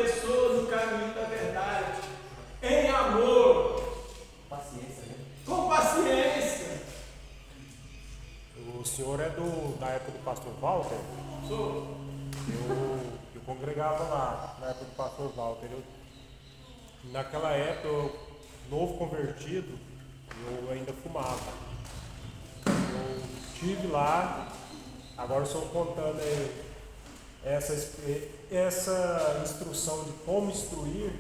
pessoa no caminho da verdade, em amor, Paciência, né? com paciência. O senhor é da época do pastor Walter? Sou. Eu congregava lá, na época do pastor Walter. Naquela época, novo convertido, eu ainda fumava. Eu estive lá, agora estou contando essa instrução de como instruir.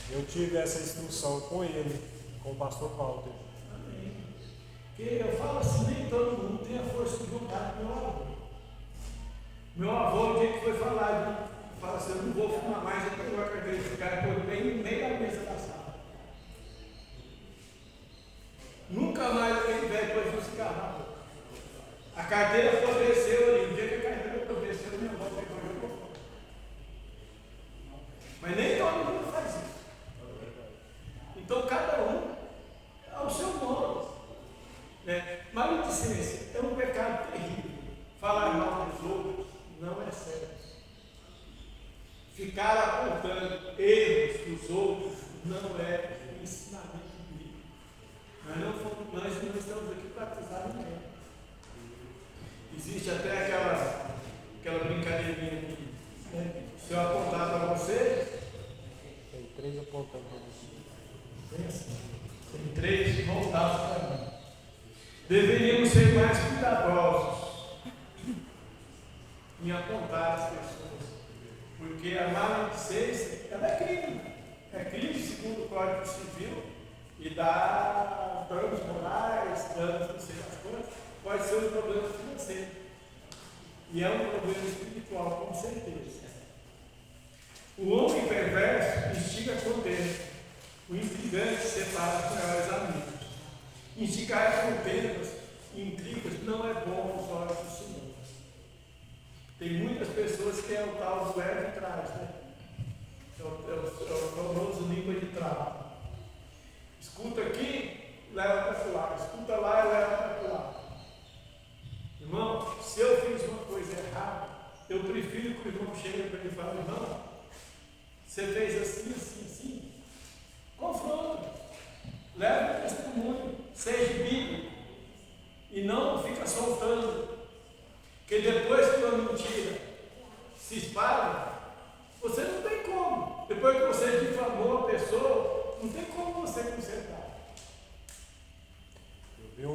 Eu tive essa instrução com ele, com o pastor Walter. Amém. Porque eu falo assim, nem todo mundo tem a força de vontade do meu avô. Meu avô, o dia que foi falar, fala assim, eu não vou fumar mais, eu pegou a carteira de cigarro, eu bem no meio da mesa da sala. Nunca mais eu tenho velho depois de um cigarro na boca. A carteira apodreceu ali, o dia que a carteira apodreceu, minha avó pegou e jogou fora. Mas nem todo mundo faz isso. Então cada um ao seu modo. Né? Maledicência é um pecado terrível. Falar mal dos outros não é certo. Ficar apontando erros dos outros não é ensinamento bíblico. Nós não estamos aqui para acusar ninguém. Existe até aquela brincadeirinha aqui. Né? Se eu apontar para você, Tem 3 apontando para você. tem 3 voltados para mim. Deveríamos ser mais cuidadosos em apontar as pessoas, porque a maledicência, ela é crime. É crime segundo o Código Civil e dá danos morais, danos não sei das coisas. Pode ser um problema financeiro. E é um problema espiritual, com certeza. O homem perverso instiga a contenda. O intrigante separa os melhores amigos. Instigar contendas e intrigas não é bom aos olhos do Senhor. Tem muitas pessoas que é o tal do leve e traz, né? É o famoso língua de trave. Escuta aqui, leva para lá. Escuta lá e leva para lá. Irmão, se eu fiz uma coisa errada, eu prefiro que o irmão chegue para ele e fale, irmão, você fez assim, assim, assim. Confronta. Leva o testemunho. Seja bíblico. E não fica soltando. Porque depois que uma mentira se espalha, você não tem como. Depois que você difamou a pessoa, não tem como você consertar. Eu vi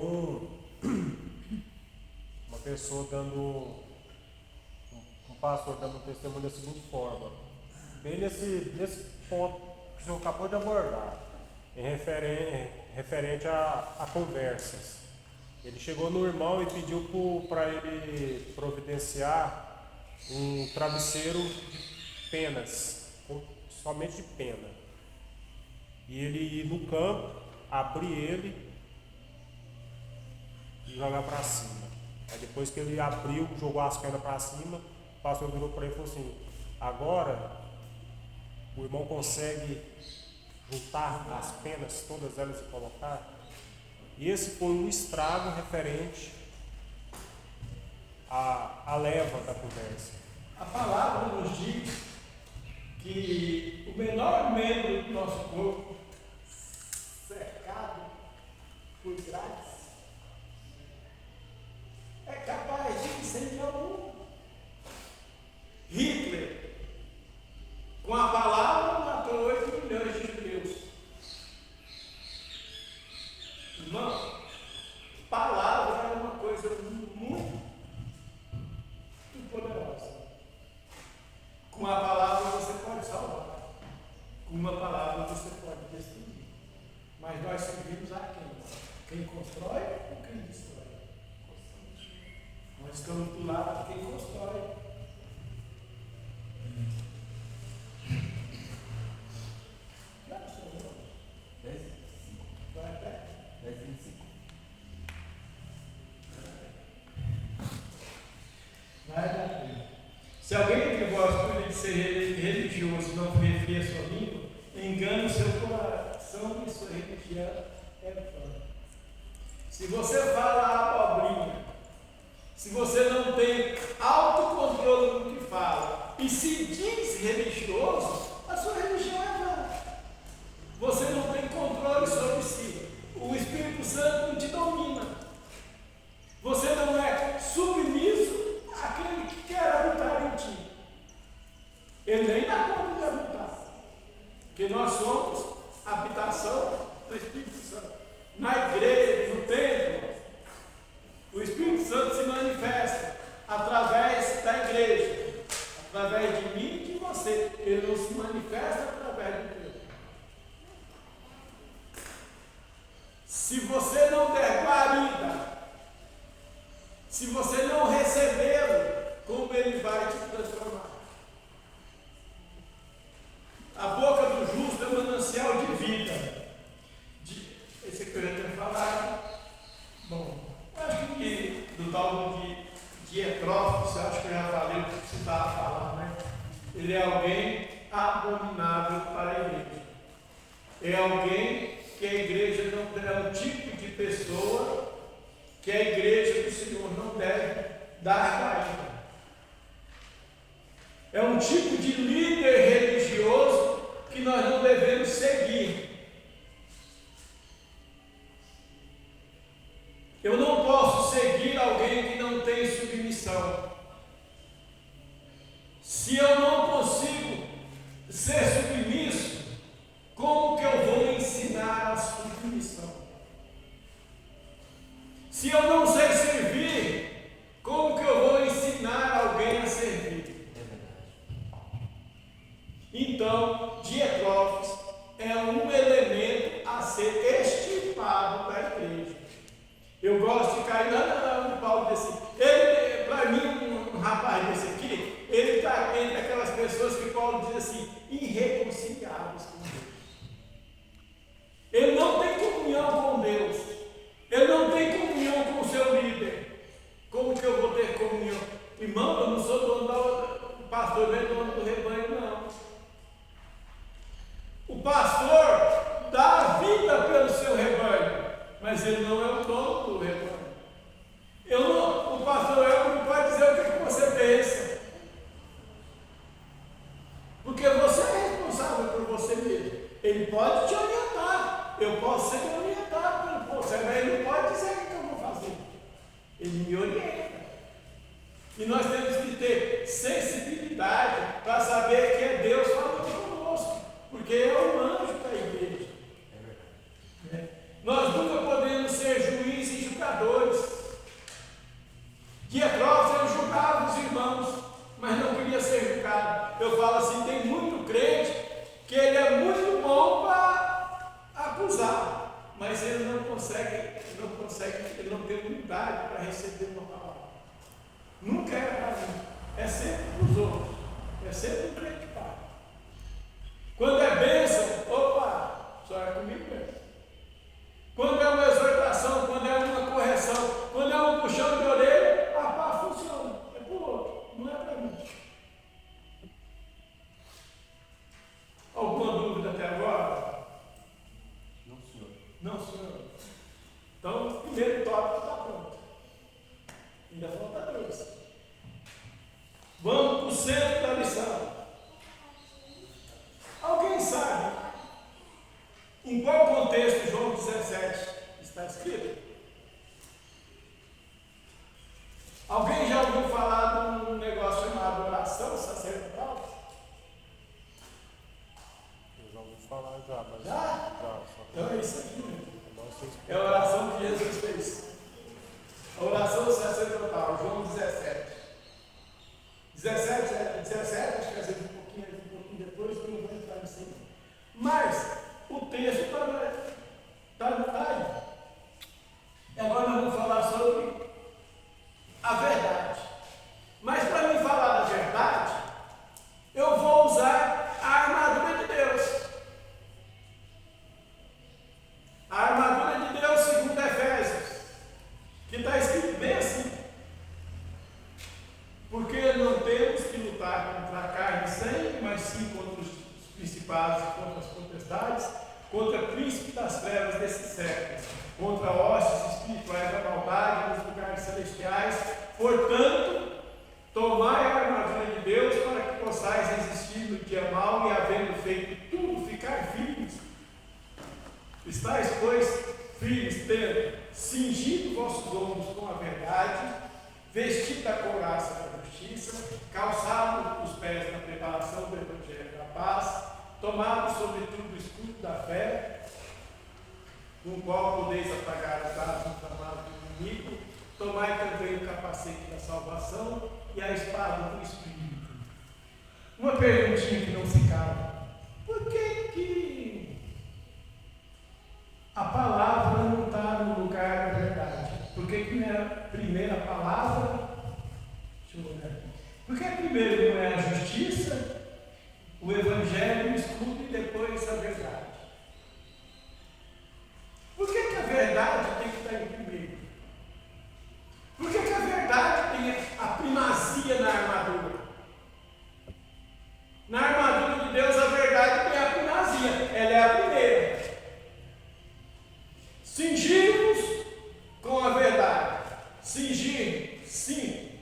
uma pessoa um pastor dando um testemunho da seguinte forma, bem nesse ponto que o senhor acabou de abordar, referente a conversas. Ele chegou no irmão e pediu para ele providenciar um travesseiro de penas, somente de pena. E ele ir no campo, abrir ele e jogar para cima. Aí depois que ele abriu, jogou as penas para cima, o pastor virou para ele e falou assim, agora o irmão consegue juntar as penas, todas elas e colocar? E esse foi o estrago referente à leva da conversa. A palavra nos diz que o menor membro do nosso corpo, cercado por grades, é capaz de incendiar o mundo. Hitler, com a palavra, matou 8 milhões de judeus. Irmão, palavra é uma coisa muito poderosa. Com a palavra você pode salvar. Com uma palavra você pode destruir. Mas nós servimos a quem? Quem constrói ou quem destrói? Nós estamos do lado de quem constrói. Já sou 10, 5. vai até 10, 25. vai dar tempo. Se alguém entre vós, por ele ser religioso, não refria a sua língua, engana o seu coração e sua religião é vã. Se você fala abobrinha, se você não tem autocontrole no que fala e se diz religioso, dá conta de habitar. Porque nós somos a habitação do Espírito Santo. Na igreja, no templo, o Espírito Santo se manifesta através da igreja, através de mim e de você. Ele não se manifesta através do templo. Se você não der guarida, se você não recebê-lo, como ele vai te transformar? A boca do justo é um manancial de vida. Esse que eu já tinha falado. Bom, acho que do tal de Etrófilo, acho que eu já falei o que você estava falando, né? Ele é alguém abominável para a igreja. É alguém que a igreja não é um tipo de pessoa que a igreja do Senhor não deve dar guarida. É um tipo de líder religioso que nós não devemos seguir. Eu não posso seguir alguém que não tem submissão. Se eu não consigo ser submisso, como que eu vou ensinar a submissão? Se eu não sei servir, como que eu vou ensinar alguém a servir? Então, Dietrófilo é um elemento a ser extirpado da igreja. Eu gosto de cair lá no Paulo desse. Ele, para mim, um rapaz desse aqui, ele está entre aquelas pessoas que Paulo diz assim, irreconciliáveis com Deus. Ele não tem comunhão com Deus. Ele não tem comunhão com o seu líder. Como que eu vou ter comunhão? Irmão, eu não sou dono do pastor, não é dono do rebanho, não. O pastor dá a vida pelo seu rebanho, mas ele não é o dono do rebanho. O pastor não pode dizer o que você pensa, porque você é responsável por você mesmo. Ele pode te orientar, eu posso ser orientado pelo você, mas ele não pode dizer o que eu vou fazer. Ele me orienta. E nós temos que ter sensibilidade para saber que é Deus falando conosco, porque é o anjo da igreja. Nós nunca podemos ser juízes e julgadores. Dietrófilo julgava os irmãos, mas não queria ser julgado. Eu falo assim, tem muito crente que ele é muito bom para acusar, mas ele não consegue, ele não tem humildade para receber uma palavra. Nunca é para mim, é sempre para os outros, é sempre um crente pai. Quando é bênção, opa, só é comigo mesmo. Quando é uma exortação, quando é uma correção, quando é um puxão de orelha, a pá funciona, é para o outro, não é para mim. Alguma dúvida até agora? Não, senhor. Não, senhor. Então, o primeiro tópico está pronto. Ainda falta dois. Vamos para o centro da lição. Alguém sabe em qual contexto João 17 está escrito? Alguém já ouviu falar de um negócio chamado oração sacerdotal? Eu já ouvi falar já, mas... Já? só Então é isso aqui mesmo. que É a oração que Jesus fez. A oração sacerdotal, João 17. 17, acho que vai ser um pouquinho depois, que eu não vou entrar nisso aí. Mas o texto está aí. E agora nós vamos falar sobre a verdade. Mas para mim falar da verdade, eu vou usar a armadura de Deus. A armadura de Deus, segundo Efésios, que está escrito bem assim. Porque não temos que lutar contra a carne e sangue, mas sim contra os principados, contra as potestades, contra o príncipe das trevas desse século, contra hostes espirituais da maldade nos lugares celestiais. Portanto, tomai a armadura de Deus para que possais resistir no dia mau e, havendo feito tudo, ficar firmes. Estais, pois, firmes, tendo cingido vossos ombros com a verdade, vestido a couraça da justiça, calçado os pés na preparação do Evangelho tomado sobretudo o escudo da fé, com o qual podeis apagar os dardos inflamados do inimigo, tomai também o capacete da salvação e a espada do Espírito. Uma perguntinha que não se cala. Por que a palavra não está no lugar da verdade? Por que não é a primeira palavra? Deixa eu olhar aqui. Por que primeiro não é a justiça, o evangelho, o escudo e depois a verdade? Por que a verdade tem que estar em primeiro? Por que a verdade tem a primazia na armadura? Na armadura de Deus, a verdade tem a primazia, ela é a primeira. Cingir-vos com a verdade. Cingir, sim.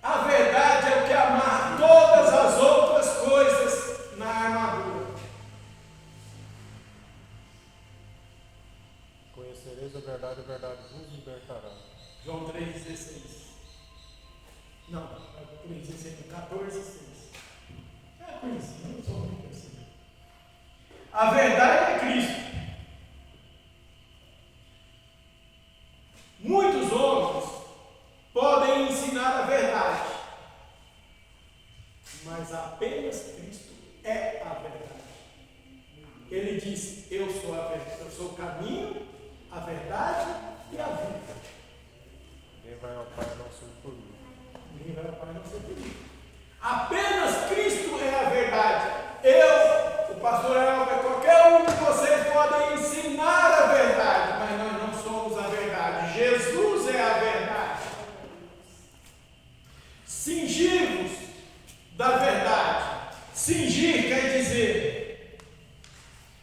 A verdade é o que amarra todas as outras coisas na armadura. Conhecereis a verdade vos libertará. João 3,16. Não, 3,16, 14,6. É conhecido, não sou muito assim. A verdade é Cristo. Muitos homens podem ensinar a verdade, mas apenas Cristo é a verdade. Ele disse: eu sou a verdade, eu sou o caminho, a verdade e a vida. Ninguém vai ao Pai a não ser por mim. Ninguém vai ao Pai a não ser por mim. Apenas Cristo é a verdade. Eu, o pastor Elber, qualquer um de vocês podem ensinar a verdade, mas nós não somos a verdade. Jesus é a verdade. Cingir-vos da verdade. Cingir quer dizer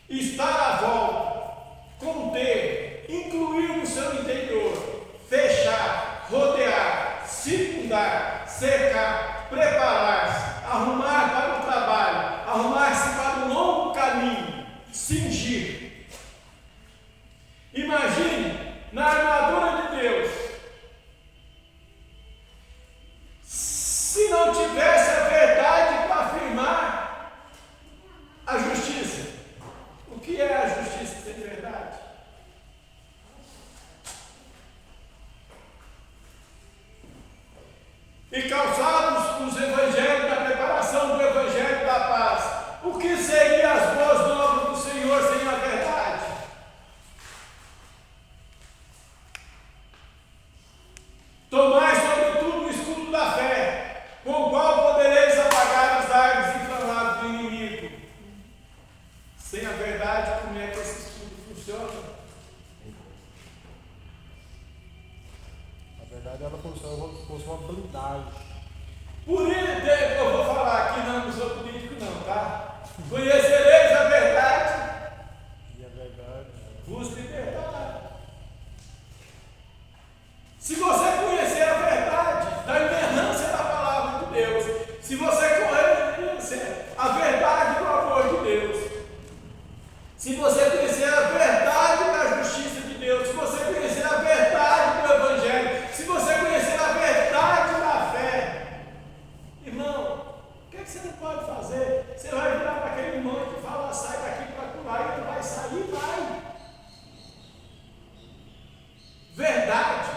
estar à volta, conter, incluir no seu interior, fechar, rodear, circundar, cercar, preparar-se, arrumar para o trabalho, arrumar-se para um longo caminho, cingir. Imagine na armadura de Deus, se não tivesse a verdade para afirmar a justiça. O que é a justiça sem verdade? E calçados os evangelhos da preparação do evangelho da paz. O que seria as boas novas do Senhor sem a verdade? Tomai sobretudo o escudo da fé, com o qual podereis apagar os dardos inflamados do inimigo. Sem a verdade, como é que esse escudo funciona? A verdade, ela funciona como se fosse uma blindagem. Por isso, eu vou falar aqui, não sou político não, tá? Conhecereis a verdade, E a verdade vos libertará. Se você conhecer a verdade da inerrância da palavra de Deus, se você conhecer a verdade do amor de Deus, se você conhecer a verdade da justiça de Deus, se você conhecer a verdade do Evangelho, se você conhecer a verdade da fé, irmão, o que você não pode fazer? Você vai virar para aquele irmão que fala, sai daqui para lá, e ele vai sair, vai. Verdade.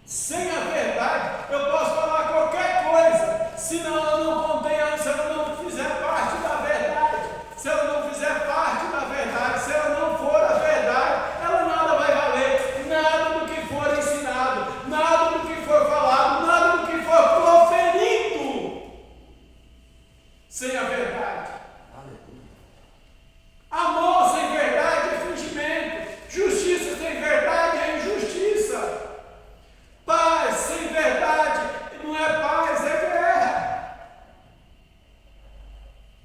Sem a verdade, eu posso falar qualquer coisa, se ela não contém, se ela não fizer parte da verdade, se ela não fizer parte da verdade, se ela não for a verdade, ela nada vai valer, nada do que for ensinado, nada do que for falado, nada do que for proferido, sem a verdade. Amor sem verdade é fingimento, justiça sem verdade é injustiça. Paz sem verdade não é paz, é guerra.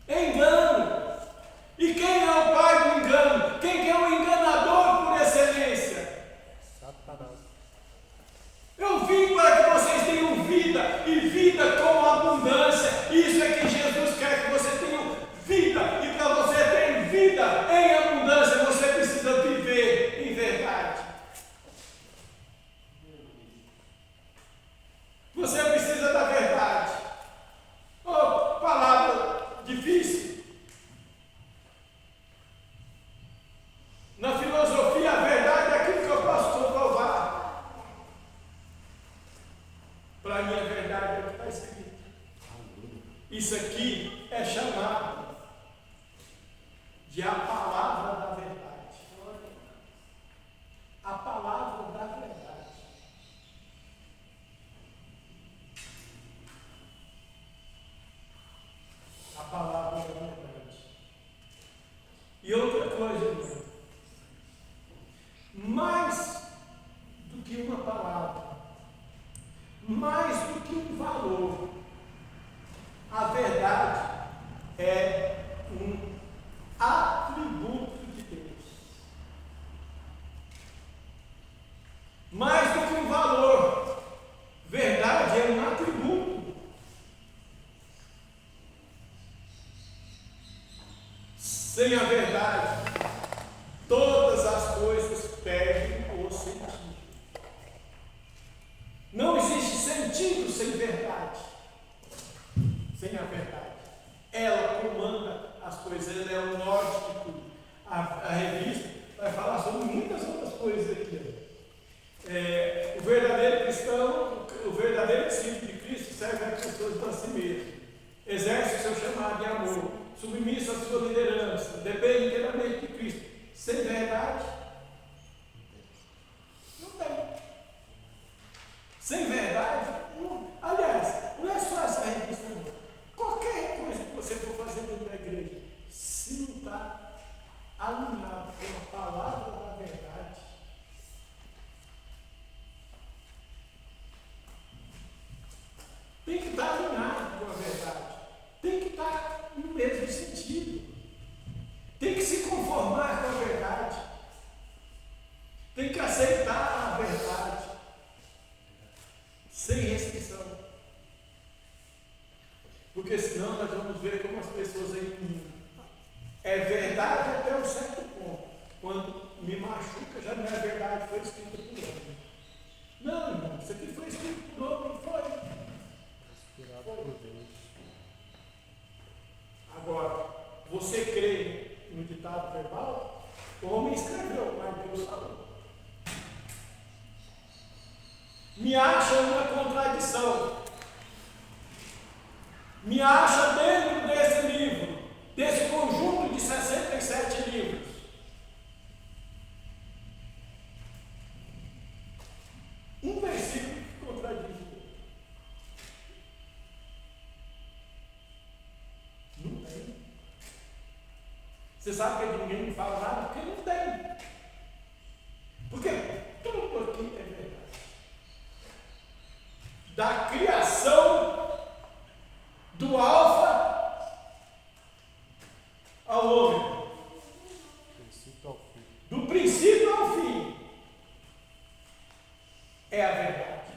É engano. E quem é o pai do engano? Quem é o enganador por excelência? Satanás. Eu vim para que vocês tenham vida e vida com abundância. Isso é que Jesus quer que você tenha. é chamado de a palavra da verdade. A palavra da verdade. A palavra da verdade. E outra coisa, irmão, mais do que uma palavra, mais do que um valor, a verdade é um atributo de Deus. Mais do que um valor, verdade é um atributo. Sem a verdade, todas as coisas perdem o sentido. Não existe sentido sem verdade. Sem a verdade. Ela comanda as coisas, ela é o norte de tudo. A revista vai falar sobre muitas outras coisas aqui. O verdadeiro cristão, o verdadeiro discípulo de Cristo serve as pessoas para si mesmo. Exerce o seu chamado de amor, submisso à sua liderança, depende inteiramente de Cristo. Sem verdade, não tem. Sem verdade, não. Aliás, não é só essa revista, não. Qualquer coisa que você for fazer dentro da igreja, se não está alinhado com a palavra da verdade, tem que estar alinhado com a verdade, tem que estar no mesmo sentido, tem que se conformar com a verdade, tem que aceitar a verdade, sem restrição. Porque senão nós vamos ver como as pessoas aí é verdade até um certo ponto. Quando me machuca, já não é verdade, foi escrito por homem. Não, irmão, isso aqui foi escrito por homem, foi. Inspirado por Deus. Agora, você crê no ditado verbal? O homem escreveu, mas Deus falou. Me acha uma contradição. Me acha dentro desse livro, desse conjunto de 67 livros. Um versículo que contradiz o outro. Não tem. Você sabe que ninguém me fala nada? Porque não tem. Porque tudo aqui é verdade. Da criação do alfa ao ômega. Do princípio ao fim. É a verdade.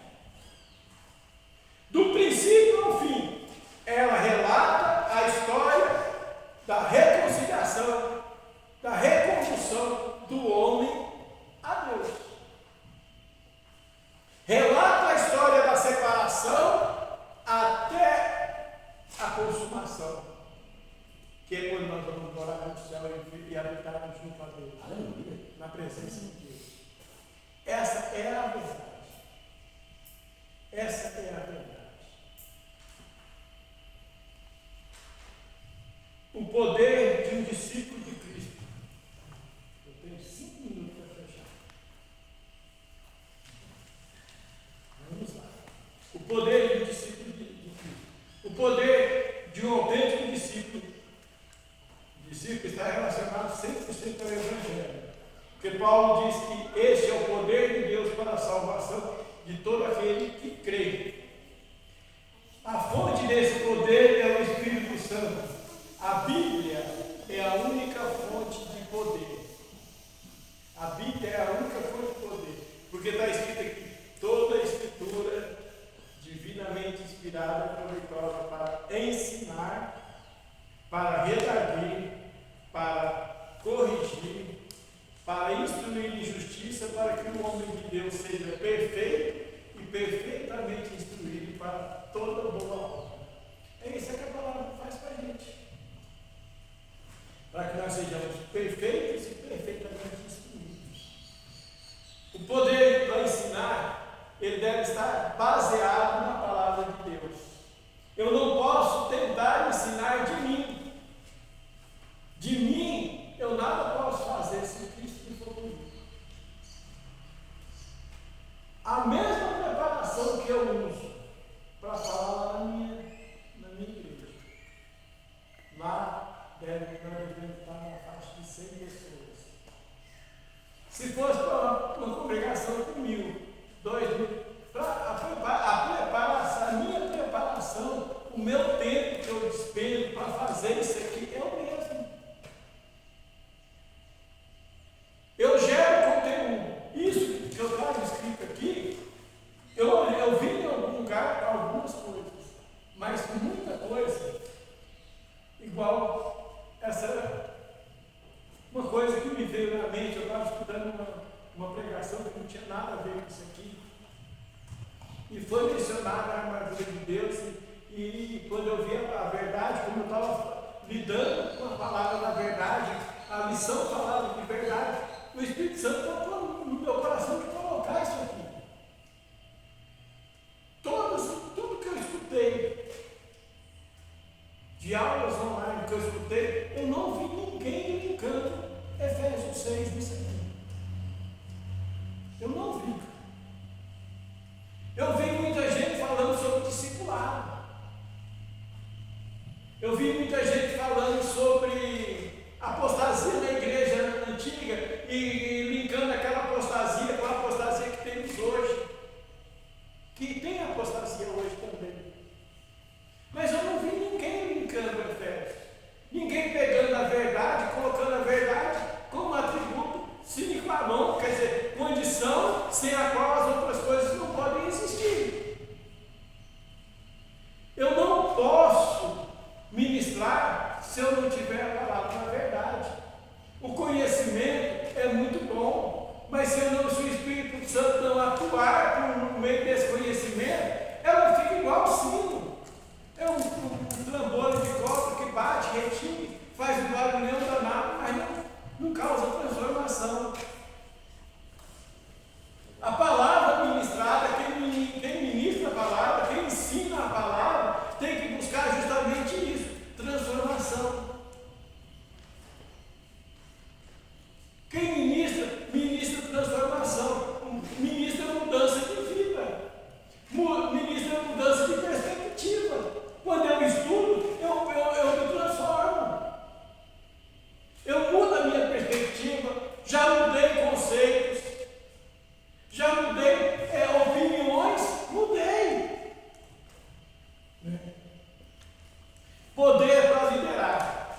Do princípio ao fim, ela relata a história da reconciliação, da reconstrução do homem a Deus. Relata a história da separação até a consumação, que é quando nós vamos morar no céu e habitar junto a Deus. Aleluia. Na presença de Deus. Essa é a verdade. Essa é a verdade. O poder de um discípulo de Cristo. Eu tenho 5 minutos para fechar. Vamos lá. O poder de um discípulo de Cristo. O poder de um autêntico discípulo. O discípulo está relacionado 100% ao Evangelho. Porque Paulo diz que este é o poder de Deus para a salvação de todo aquele que crê. A fonte desse poder é o Espírito Santo. A Bíblia é a única fonte de poder. A Bíblia é a única fonte de poder. Porque está escrito aqui, toda a Escritura divinamente inspirada e proveitosa para ensinar, para redarguir, para corrigir, para instruir em justiça, para que o homem de Deus seja perfeito e perfeitamente instruído para toda boa obra. É isso que a palavra faz para a gente. Para que nós sejamos perfeitos e perfeitamente instruídos. O poder para ensinar, ele deve estar baseado na palavra de Deus. Eu não posso tentar ensinar de mim. deve estar na faixa de 100 pessoas. Se fosse para uma congregação com 1.000, 2.000, a minha preparação, o meu tempo que eu despendo para fazer isso aqui é o mesmo. Eu gero conteúdo. Isso que eu trago escrito aqui, eu vi em algum lugar algumas coisas, mas muita coisa, igual essa, uma coisa que me veio na mente, eu estava escutando uma pregação que não tinha nada a ver com isso aqui, e foi mencionada a armadura de Deus, e quando eu vi a verdade, como eu estava lidando com a palavra da verdade, a lição falada de verdade, o Espírito Santo colocou no meu coração de colocar isso aqui. Tudo que eu escutei, de aulas online que eu escutei, eu não vi ninguém brincando Efésios 6 nisso aqui. Eu não vi. Eu vi muita gente falando sobre discipulado. Eu vi muita gente falando sobre apostasia na igreja antiga e linkando aquela apostasia com a apostasia que temos hoje. Que tem apostasia hoje também. Mas eu não vi ninguém linkando Efésios. Ninguém pegando a verdade, colocando a verdade como atributo sine qua non, quer dizer, condição sem a qual as outras coisas não podem existir. Eu não posso ministrar se eu não tiver a palavra na verdade. O conhecimento é muito bom, mas se o Espírito Santo não atuar no meio desse conhecimento, ela fica igual ao sino. É um trambolho de copa que bate, retingue, faz um barulhão danado, mas não causa transformação. A palavra ministrada, quem ministra a palavra, quem ensina a palavra, tem que buscar justamente isso, transformação. Quem ministra transformação, ministra mudança de vida, ministra mudança de perspectiva. Quando eu estudo, eu me transformo. Eu mudo a minha perspectiva, já mudei conceitos, já mudei opiniões, mudei. Poder para liderar.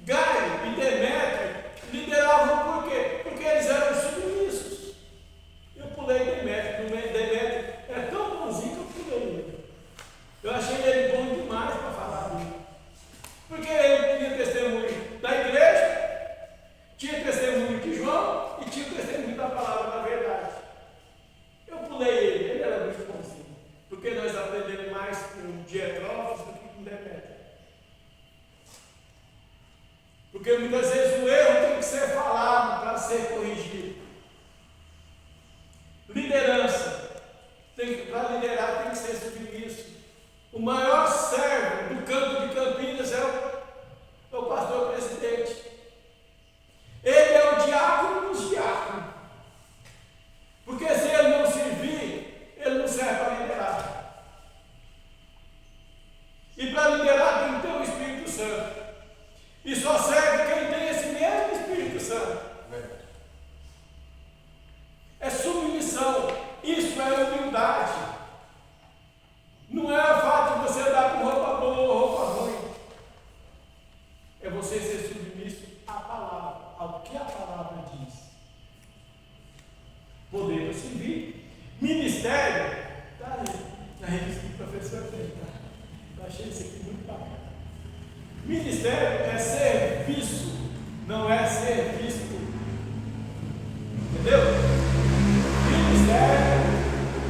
Gaio e Demétrio lideravam por quê? Porque eles eram submissos. Eu pulei Demétrio, Demétrio é tão bonzinho que eu pulei ele. Eu achei ele bom demais para falar dele. Porque ele tinha testemunho da igreja, tinha testemunho de João e tinha testemunho da palavra da verdade. Eu pulei ele era muito bonzinho. Porque nós aprendemos mais com Dietrófilo do que com Demétrio. Porque muitas vezes o erro tem que ser falado para ser corrigido. Liderança. Para liderar tem que ser submisso. O maior servo do campo de Campinas é o pastor presidente. Ele é o diácono dos diáconos. Porque se ele não servir, ele não serve para liderar. E para liderar tem que ter o Espírito Santo. E só serve quem tem esse mesmo Espírito Santo. É submissão. Isso é humildade. Não é o fato de você andar com roupa boa ou roupa ruim. É você ser submisso à palavra, ao que a palavra diz. Poder para servir. Ministério. Está ali, na revista do professor tem. Eu achei isso aqui muito bacana. Ministério é serviço, não é ser visto. Entendeu?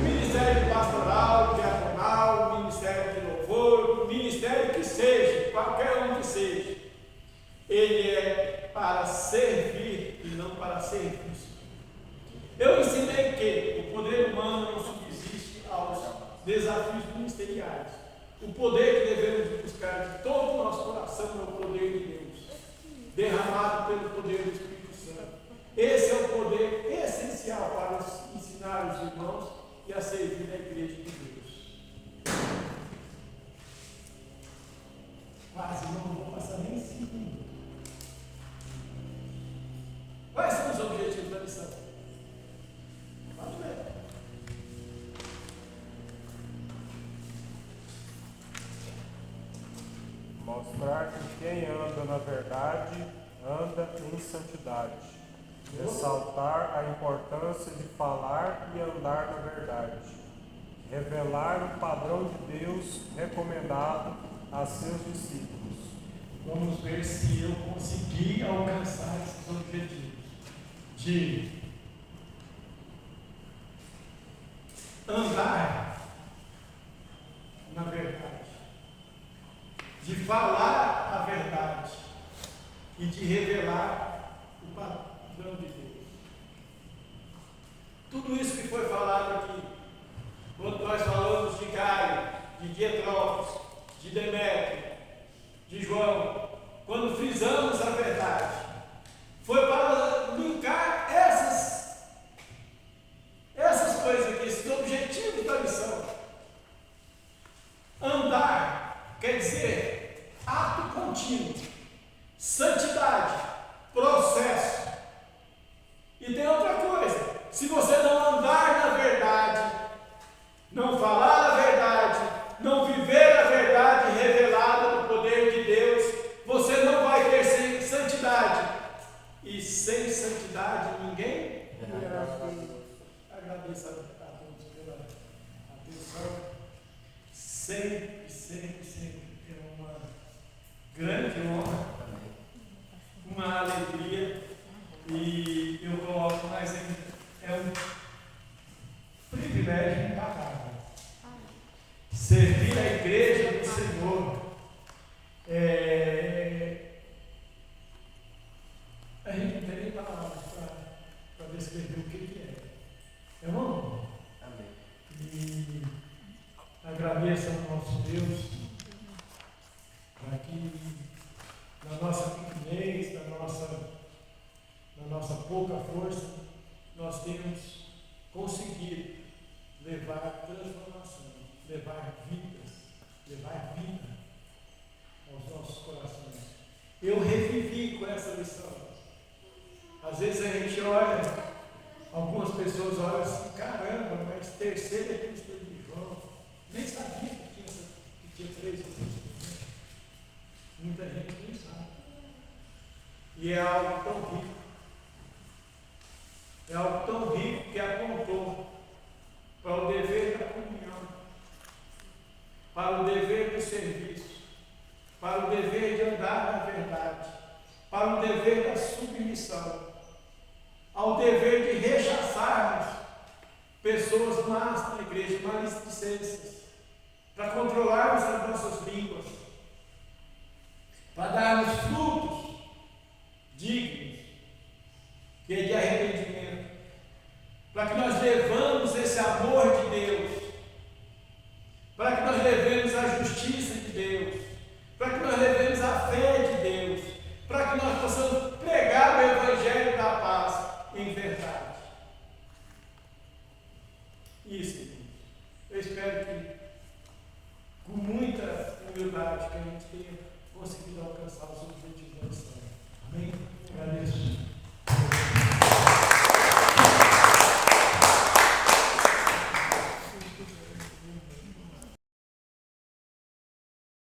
Ministério pastoral, diaconal, ministério de louvor, ministério que seja, qualquer um que seja, ele é para servir e não para ser visto. Eu ensinei que o poder humano não subsiste aos desafios ministeriais. O poder que devemos buscar de todo o nosso coração é o poder de Deus, derramado pelo poder do Espírito Santo. Esse é o poder essencial para ensinar os irmãos e a servir a igreja de Deus. Quase não vou passar nem 5 Quais são os objetivos da missão? Vamos ver. Mostrar que quem anda na verdade anda em santidade. Ressaltar a importância de falar e andar na verdade. Revelar o padrão de Deus recomendado a seus discípulos. Vamos ver se eu consegui alcançar esses objetivos. De andar na verdade, de falar a verdade e de revelar o padrão de Deus. Tudo isso que foi falado aqui, quando nós falamos de Gaio, de Dietrófilo, de Demétrio, de João, quando frisamos a verdade, foi para linkar essas coisas aqui, esses objetivos da missão. Andar quer dizer ato contínuo, santidade, processo. E tem outra coisa: se você não andar na verdade, não falar a verdade, não viver a verdade revelada do poder de Deus, você não vai ter santidade. E sem santidade ninguém agradeça a todos pela atenção. Sempre, sempre, sempre é uma grande honra, uma alegria, e eu coloco mais ainda, é um privilégio impagável servir a igreja do Senhor. A gente não tem nem palavras para descrever o que é. É uma honra. Amém. E agradeço ao nosso Deus para que na nossa pequenez, na nossa pouca força, nós temos conseguido levar transformação, levar vidas, levar vida aos nossos corações. Eu revivi com essa lição. Às vezes a gente olha, algumas pessoas olham assim, caramba, mas terceira epístola de João, nem sabia que tinha 3 epístolas. Muita gente nem sabe. E é algo tão rico. É algo tão rico que apontou para o dever da comunhão, para o dever do serviço, para o dever de andar na verdade, para o dever da submissão, ao dever de rechaçarmos pessoas más na igreja, maledicências, para controlarmos as nossas línguas, para darmos frutos dignos, que é de arrependimento, para que nós levamos esse amor de Deus, para que nós levemos a justiça de Deus, para que nós levemos a fé de Deus, para que nós possamos pregar o Evangelho da paz em verdade. Isso, irmãos. Eu espero que, com muita humildade, que a gente tenha conseguido alcançar os objetivos da missão. Amém? Agradeço.